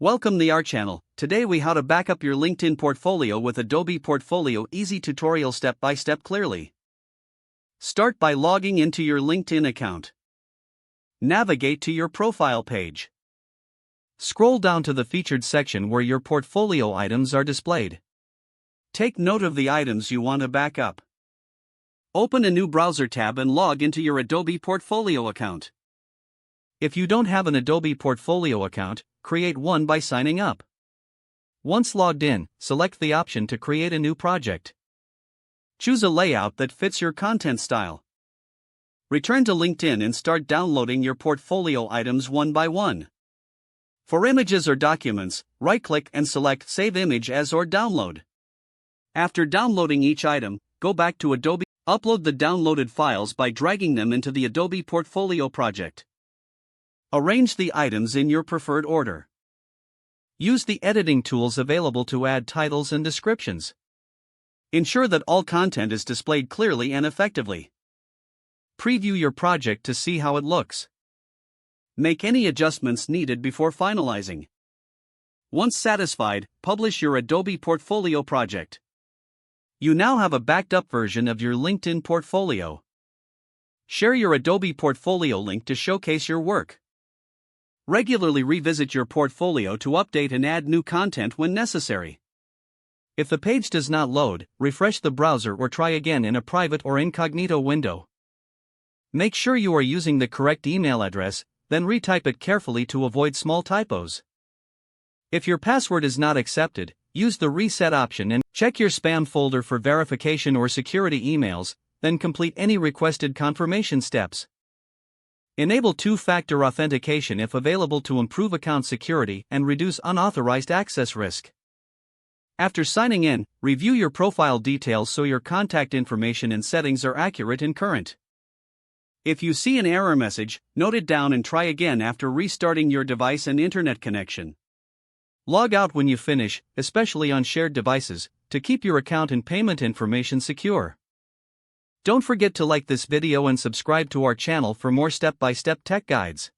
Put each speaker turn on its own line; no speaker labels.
Welcome to our channel. Today we how to back up your LinkedIn portfolio with Adobe Portfolio easy tutorial step by step clearly. Start by logging into your LinkedIn account. Navigate to your profile page. Scroll down to the featured section where your portfolio items are displayed. Take note of the items you want to back up. Open a new browser tab and log into your Adobe Portfolio account. If you don't have an Adobe Portfolio account, create one by signing up. Once logged in, select the option to create a new project. Choose a layout that fits your content style. Return to LinkedIn and start downloading your portfolio items one by one. For images or documents, right-click and select Save Image As or Download. After downloading each item, go back to Adobe. Upload the downloaded files by dragging them into the Adobe Portfolio project. Arrange the items in your preferred order. Use the editing tools available to add titles and descriptions. Ensure that all content is displayed clearly and effectively. Preview your project to see how it looks. Make any adjustments needed before finalizing. Once satisfied, publish your Adobe Portfolio project. You now have a backed up version of your LinkedIn portfolio. Share your Adobe Portfolio link to showcase your work. Regularly revisit your portfolio to update and add new content when necessary. If the page does not load, refresh the browser or try again in a private or incognito window. Make sure you are using the correct email address, then retype it carefully to avoid small typos. If your password is not accepted, use the reset option and check your spam folder for verification or security emails, then complete any requested confirmation steps. Enable two-factor authentication if available to improve account security and reduce unauthorized access risk. After signing in, review your profile details so your contact information and settings are accurate and current. If you see an error message, note it down and try again after restarting your device and internet connection. Log out when you finish, especially on shared devices, to keep your account and payment information secure. Don't forget to like this video and subscribe to our channel for more step-by-step tech guides.